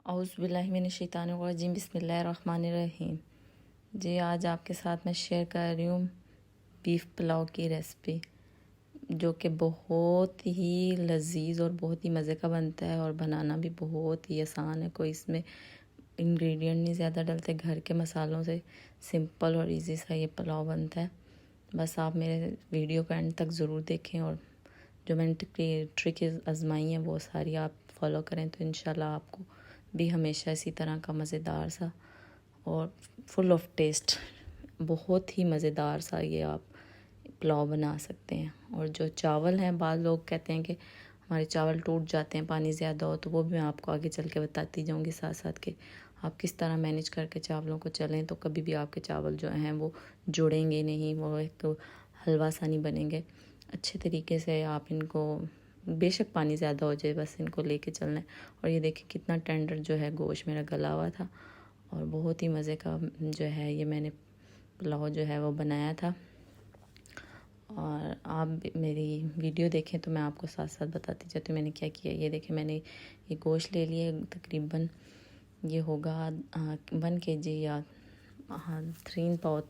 औज़ुबिल्लाहिमिनश्शैतानिर्रजीम बिस्मिल्लाहिर्रहमानिर्रहीम। जी आज आपके साथ मैं शेयर कर रही हूँ बीफ पुलाव की रेसिपी, जो कि बहुत ही लजीज और बहुत ही मज़े का बनता है और बनाना भी बहुत ही आसान है। कोई इसमें इंग्रेडिएंट नहीं ज़्यादा डलते, घर के मसालों से सिंपल और इजी सा ये पुलाव बनता है। बस आप मेरे वीडियो को एंड तक ज़रूर देखें और जो मैंने ट्रिक आजमाई हैं वो सारी आप फॉलो करें तो इंशाल्लाह आपको भी हमेशा इसी तरह का मज़ेदार सा और फुल ऑफ टेस्ट बहुत ही मज़ेदार सा ये आप पुलाव बना सकते हैं। और जो चावल हैं, बाद लोग कहते हैं कि हमारे चावल टूट जाते हैं पानी ज़्यादा हो, तो वो भी मैं आपको आगे चल के बताती जाऊँगी साथ साथ कि आप किस तरह मैनेज करके चावलों को चलें तो कभी भी आपके चावल जो हैं वो जुड़ेंगे नहीं, वो एक तो हलवा सा नहीं बनेंगे। अच्छे तरीके से आप इनको, बेशक पानी ज़्यादा हो जाए, बस इनको लेके चलना है। और ये देखिए कितना टेंडर जो है गोश्त मेरा गला हुआ था और बहुत ही मज़े का जो है ये मैंने पुलाव जो है वो बनाया था। और आप मेरी वीडियो देखें तो मैं आपको साथ साथ बताती जाती हूँ मैंने क्या किया। ये देखें मैंने ये गोश्त ले लिया, तकरीबन ये होगा 1 kg या 3 पाव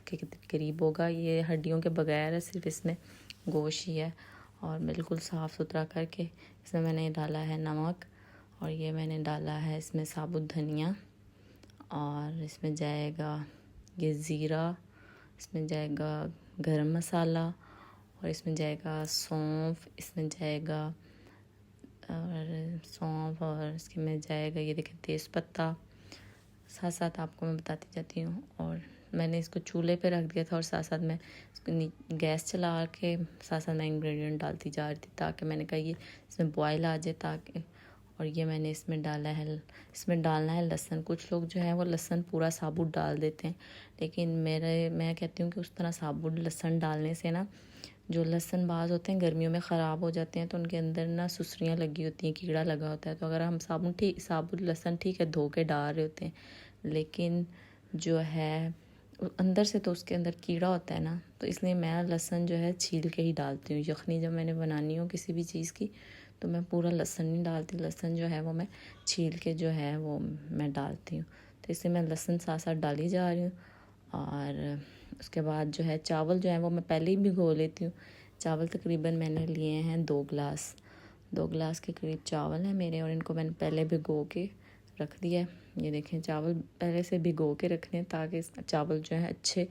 के करीब होगा। ये हड्डियों के बगैर है, सिर्फ इसमें गोश्त ही है। और बिल्कुल साफ़ सुथरा करके इसमें मैंने डाला है नमक, और ये मैंने डाला है इसमें साबुत धनिया, और इसमें जाएगा ये ज़ीरा, इसमें जाएगा गरम मसाला, और इसमें जाएगा सौंफ, इसमें जाएगा और सौंफ, और इसके में जाएगा ये देखें तेज़पत्ता। साथ साथ आपको मैं बताती जाती हूँ। और मैंने इसको चूल्हे पे रख दिया था और साथ साथ मैं इसको गैस चला के साथ साथ मैं इंग्रेडिएंट डालती जा रही थी, ताकि मैंने कहा ये इसमें बॉयल आ जाए ताकि। और ये मैंने इसमें डाला है, इसमें डालना है लहसुन। कुछ लोग जो है वो लहसुन पूरा साबुत डाल देते हैं, लेकिन मैं कहती हूँ कि उस तरह साबुत लहसुन डालने से ना, जो लहसुन बाज़ होते हैं गर्मियों में ख़राब हो जाते हैं, तो उनके अंदर ना सुसरियाँ लगी होती हैं, कीड़ा लगा होता है। तो अगर हम साबुत लहसुन ठीक है धो के डाल रहे होते हैं, लेकिन जो है अंदर से तो उसके अंदर कीड़ा होता है ना, तो इसलिए मैं लहसुन जो है छील के ही डालती हूँ। यखनी जब मैंने बनानी हो किसी भी चीज़ की तो मैं पूरा लहसुन नहीं डालती, लहसुन जो है वो मैं छील के जो है वो मैं डालती हूँ। तो इसलिए मैं लहसुन साथ साथ डाली जा रही हूँ। और उसके बाद जो है चावल जो है वो मैं पहले ही भिगो लेती हूँ। चावल तकरीबन मैंने लिए हैं 2 गिलास के करीब चावल हैं मेरे, और इनको मैंने पहले भिगो के रख दिया है। ये देखें चावल पहले से भिगो के रखने हैं ताकि चावल जो है अच्छे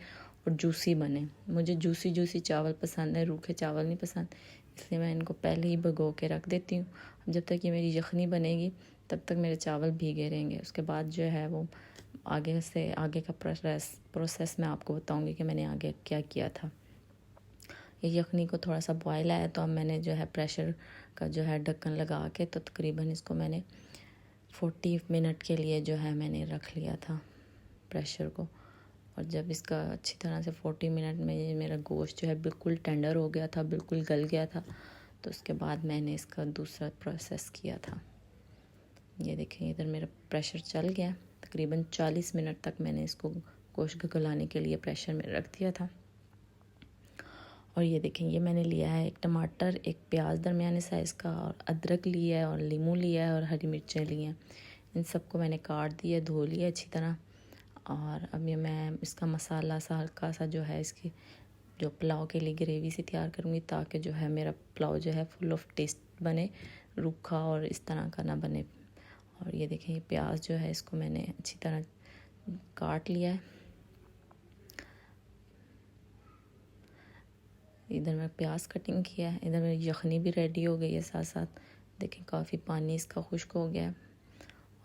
और जूसी बने। मुझे जूसी चावल पसंद है, रूखे चावल नहीं पसंद, इसलिए मैं इनको पहले ही भिगो के रख देती हूँ। अब जब तक ये मेरी यखनी बनेगी तब तक मेरे चावल भीगे रहेंगे। उसके बाद जो है वो आगे का प्रोसेस मैं आपको बताऊंगी कि मैंने आगे क्या किया था। ये यखनी को थोड़ा सा बॉयल आया तो अब मैंने जो है प्रेशर का जो है ढक्कन लगा के, तो तकरीबन इसको मैंने 40 मिनट के लिए जो है मैंने रख लिया था प्रेशर को। और जब इसका अच्छी तरह से 40 मिनट में ये मेरा गोश्त जो है बिल्कुल टेंडर हो गया था, बिल्कुल गल गया था, तो उसके बाद मैंने इसका दूसरा प्रोसेस किया था। ये देखें इधर मेरा प्रेशर चल गया, तकरीबन 40 मिनट तक मैंने इसको गोश्त गलाने के लिए प्रेशर में रख दिया था। और ये देखें ये मैंने लिया है 1 टमाटर, 1 प्याज दरमियाने साइज़ का, और अदरक लिया है, और लीमू लिया है, और हरी मिर्चें ली हैं। इन सबको मैंने काट दिया, धो लिया अच्छी तरह। और अब ये मैं इसका मसाला सा हल्का सा जो है इसकी जो पुलाव के लिए ग्रेवी से तैयार करूँगी, ताकि जो है मेरा पुलाव जो है फुल ऑफ टेस्ट बने, रूखा और इस तरह का ना बने। और ये देखें ये प्याज जो है इसको मैंने अच्छी तरह काट लिया है। इधर मैं प्याज कटिंग किया है, इधर मेरी यखनी भी रेडी हो गई है। साथ साथ देखें काफ़ी पानी इसका खुश्क हो गया है।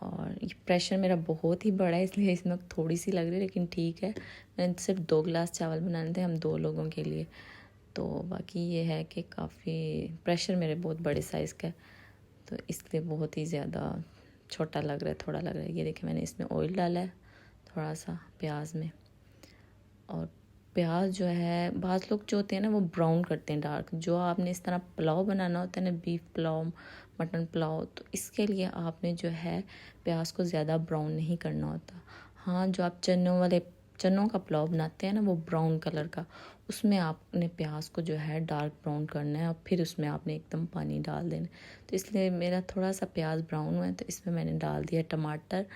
और ये प्रेशर मेरा बहुत ही बड़ा है, इसलिए इसमें थोड़ी सी लग रही है, लेकिन ठीक है। मैंने सिर्फ 2 गिलास चावल बनाने थे हम 2 लोगों के लिए, तो बाकी ये है कि काफ़ी प्रेशर मेरे बहुत बड़े साइज़ का है, तो इसलिए बहुत ही ज़्यादा छोटा लग रहा है, थोड़ा लग रहा है। ये देखें मैंने इसमें ऑयल डाला है थोड़ा सा प्याज में। और प्याज जो है बाज़ लोग जो होते हैं ना वो ब्राउन करते हैं डार्क। जो आपने इस तरह पुलाव बनाना होता है ना, बीफ पुलाव, मटन पुलाव, तो इसके लिए आपने जो है प्याज को ज़्यादा ब्राउन नहीं करना होता। हाँ जो आप चनों वाले चनों का पुलाव बनाते हैं ना, वो ब्राउन कलर का, उसमें आपने प्याज को जो है डार्क ब्राउन करना है और फिर उसमें आपने एकदम पानी डाल देना। तो इसलिए मेरा थोड़ा सा प्याज ब्राउन हुआ है, तो इसमें मैंने डाल दिया टमाटर,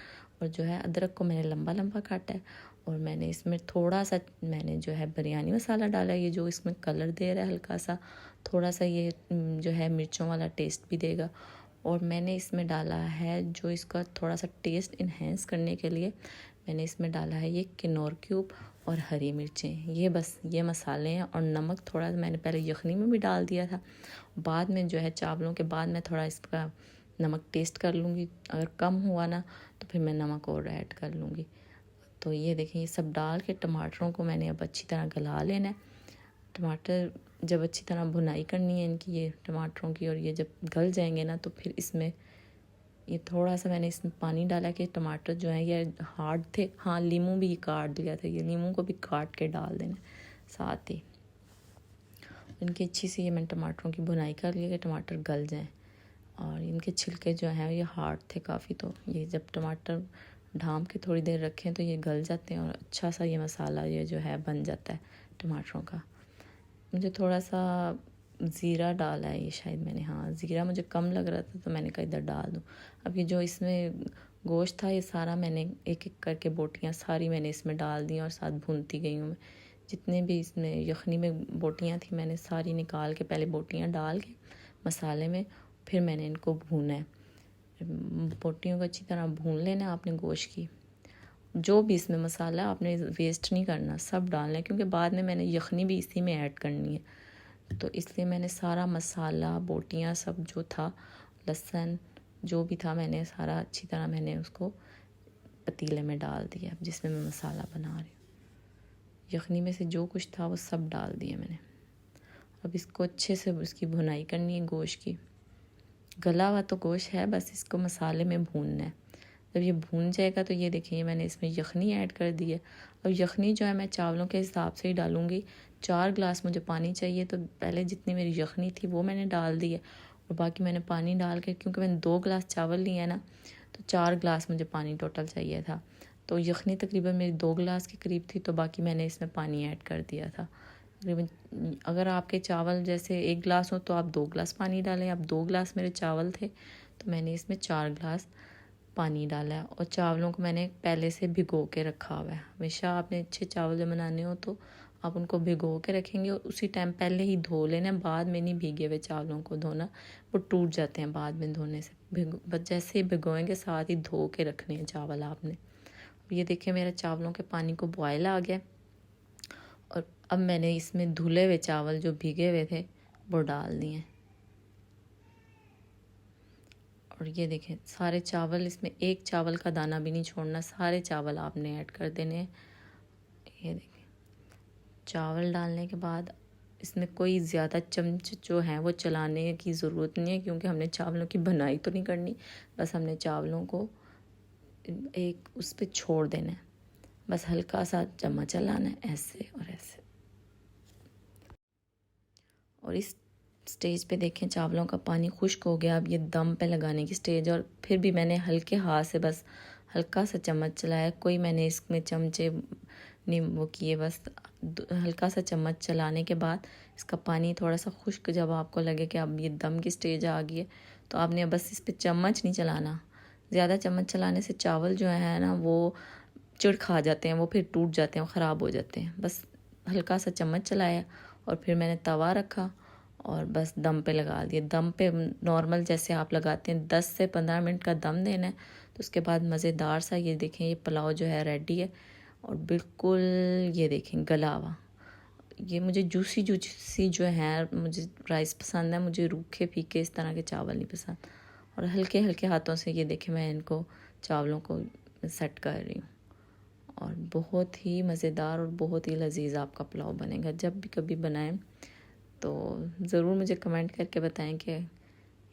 और जो है अदरक को मैंने लंबा लंबा काटा है, और मैंने इसमें थोड़ा सा मैंने जो है बिरयानी मसाला डाला है, ये जो इसमें कलर दे रहा है हल्का सा, थोड़ा सा ये जो है मिर्चों वाला टेस्ट भी देगा। और मैंने इसमें डाला है जो इसका थोड़ा सा टेस्ट इन्हेंस करने के लिए मैंने इसमें डाला है ये किनोर क्यूब और हरी मिर्चें। ये बस ये मसाले हैं, और नमक थोड़ा मैंने पहले यखनी में भी डाल दिया था, बाद में जो है चावलों के बाद मैं थोड़ा इसका नमक टेस्ट कर लूँगी, अगर कम हुआ ना तो फिर मैं नमक और ऐड कर लूँगी। तो ये देखें, ये सब डाल के टमाटरों को मैंने अब अच्छी तरह गला लेना है। टमाटर जब अच्छी तरह भुनाई करनी है इनकी, ये टमाटरों की, और ये जब गल जाएंगे ना तो फिर इसमें ये थोड़ा सा मैंने इसमें पानी डाला कि टमाटर जो है ये हार्ड थे। हाँ, नींबू भी काट दिया था, ये नींबू को भी काट के डाल देना साथ ही। इनकी अच्छी सी ये मैंने टमाटरों की भुनाई कर ली कि टमाटर गल जाएं, और इनके छिलके जो हैं ये हार्ड थे काफ़ी, तो ये जब टमाटर ढाँप के थोड़ी देर रखें तो ये गल जाते हैं और अच्छा सा ये मसाला ये जो है बन जाता है टमाटरों का। मुझे थोड़ा सा ज़ीरा डाला है ये शायद मैंने, हाँ ज़ीरा मुझे कम लग रहा था तो मैंने कहा इधर डाल दूँ। अब ये जो इसमें गोश्त था ये सारा मैंने एक एक करके बोटियाँ सारी मैंने इसमें डाल दी और साथ भूनती गई हूँ मैं। जितने भी इसमें यखनी में बोटियाँ थी मैंने सारी निकाल के पहले बोटियाँ डाल के मसाले में, फिर मैंने इनको भूना है। बोटियों को अच्छी तरह भून लेना आपने गोश्त की। जो भी इसमें मसाला आपने वेस्ट नहीं करना, सब डालना है, क्योंकि बाद में मैंने यखनी भी इसी में ऐड करनी है। तो इसलिए मैंने सारा मसाला, बोटियाँ, सब जो था, लहसुन जो भी था, मैंने सारा अच्छी तरह मैंने उसको पतीले में डाल दिया जिसमें मैं मसाला बना रही हूँ। यखनी में से जो कुछ था वो सब डाल दिया मैंने। अब इसको अच्छे से उसकी भुनाई करनी है गोश्त की। गला हुआ तो गोश्त है, बस इसको मसाले में भूनना है। जब ये भून जाएगा तो ये देखिए मैंने इसमें यखनी ऐड कर दी है। अब यखनी जो है मैं चावलों के हिसाब से ही डालूँगी। 4 गिलास मुझे पानी चाहिए, तो पहले जितनी मेरी यखनी थी वो मैंने डाल दी है, और बाकी मैंने पानी डाल के, क्योंकि मैंने 2 गिलास चावल लिए हैं ना, तो 4 गिलास मुझे पानी टोटल चाहिए था। तो यखनी तकरीबन मेरी 2 गिलास के करीब थी, तो बाकी मैंने इसमें पानी ऐड कर दिया था तकरीबन। अगर आपके चावल जैसे 1 गिलास हो तो आप 2 गिलास पानी डालें। अब 2 गिलास मेरे चावल थे तो मैंने इसमें 4 गिलास पानी डाला है, और चावलों को मैंने पहले से भिगो के रखा हुआ है। हमेशा आपने अच्छे चावल जब बनाने हो तो आप उनको भिगो के रखेंगे, और उसी टाइम पहले ही धो लेना, बाद में नहीं भीगे हुए चावलों को धोना, वो टूट जाते हैं बाद में धोने से। बस जैसे ही भिगोएंगे साथ ही धो के रखने हैं चावल आपने। ये देखिए मेरा चावलों के पानी को बॉयल आ गया, और अब मैंने इसमें धुले हुए चावल जो भीगे हुए थे वो डाल दिए। और ये देखें सारे चावल, इसमें एक चावल का दाना भी नहीं छोड़ना, सारे चावल आपने ऐड कर देने। ये देखें चावल डालने के बाद इसमें कोई ज़्यादा चम्मच जो है वो चलाने की ज़रूरत नहीं है, क्योंकि हमने चावलों की बनाई तो नहीं करनी, बस हमने चावलों को एक उस पर छोड़ देना है, बस हल्का सा चम्मच चलाना है ऐसे और ऐसे। और इस स्टेज पे देखें चावलों का पानी खुश्क हो गया। अब ये दम पे लगाने की स्टेज, और फिर भी मैंने हल्के हाथ से बस हल्का सा चम्मच चलाया, कोई मैंने इसमें चमचे नहीं वो किए, बस हल्का सा चम्मच चलाने के बाद इसका पानी थोड़ा सा खुश्क, जब आपको लगे कि अब ये दम की स्टेज आ गई है तो आपने बस इस पर चम्मच नहीं चलाना। ज़्यादा चम्मच चलाने से चावल जो है ना वो चिड़ खा जाते हैं, वो फिर टूट जाते हैं, वो ख़राब हो जाते हैं। बस हल्का सा चम्मच चलाया और फिर मैंने तवा रखा और बस दम पे लगा दिया। दम पे नॉर्मल जैसे आप लगाते हैं 10 से 15 मिनट का दम देना है। तो उसके बाद मज़ेदार सा ये देखें ये पुलाव जो है रेडी है, और बिल्कुल ये देखें गला हुआ। ये मुझे जूसी जूसी जो है, मुझे राइस पसंद है, मुझे रूखे फीके इस तरह के चावल नहीं पसंद। और हल्के हल्के हाथों से ये देखें मैं इनको चावलों को सेट कर रही हूँ, और बहुत ही मज़ेदार और बहुत ही लजीज आपका पुलाव बनेगा। जब भी कभी बनाएं तो ज़रूर मुझे कमेंट करके बताएं कि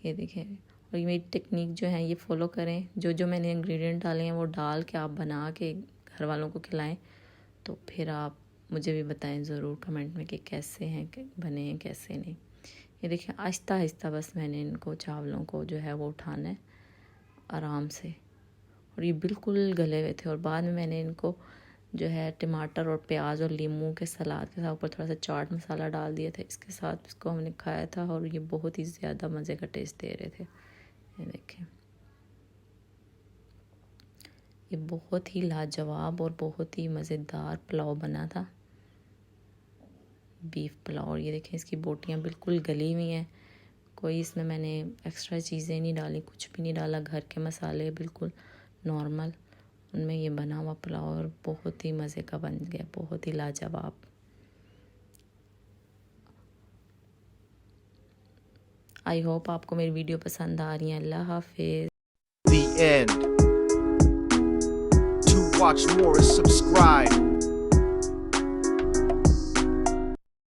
ये देखें। और ये मेरी टेक्निक जो है ये फॉलो करें, जो जो मैंने इंग्रेडिएंट डाले हैं वो डाल के आप बना के घर वालों को खिलाएं, तो फिर आप मुझे भी बताएं ज़रूर कमेंट में कि कैसे हैं, कि बने हैं कैसे नहीं। ये देखें आहिस्ता आहिस्ता बस मैंने इनको चावलों को जो है वो उठाना है आराम से, और ये बिल्कुल गले हुए थे। और बाद में मैंने इनको जो है टमाटर और प्याज और लीमू के सलाद के साथ ऊपर थोड़ा सा चाट मसाला डाल दिए थे, इसके साथ इसको हमने खाया था और ये बहुत ही ज़्यादा मज़े का टेस्ट दे रहे थे। ये देखें, ये बहुत ही लाजवाब और बहुत ही मज़ेदार पुलाव बना था, बीफ पुलाव। और ये देखें, इसकी बोटियाँ बिल्कुल गली हुई हैं, कोई इसमें मैंने एक्स्ट्रा चीज़ें नहीं डाली, कुछ भी नहीं डाला, घर के मसाले बिल्कुल नॉर्मल, उनमें ये बना हुआ पुलाव और बहुत ही मज़े का बन गया, बहुत ही लाजवाब। आई होप आपको मेरी वीडियो पसंद आ रही है। अल्लाह हाफिज़। The end. To watch more, subscribe.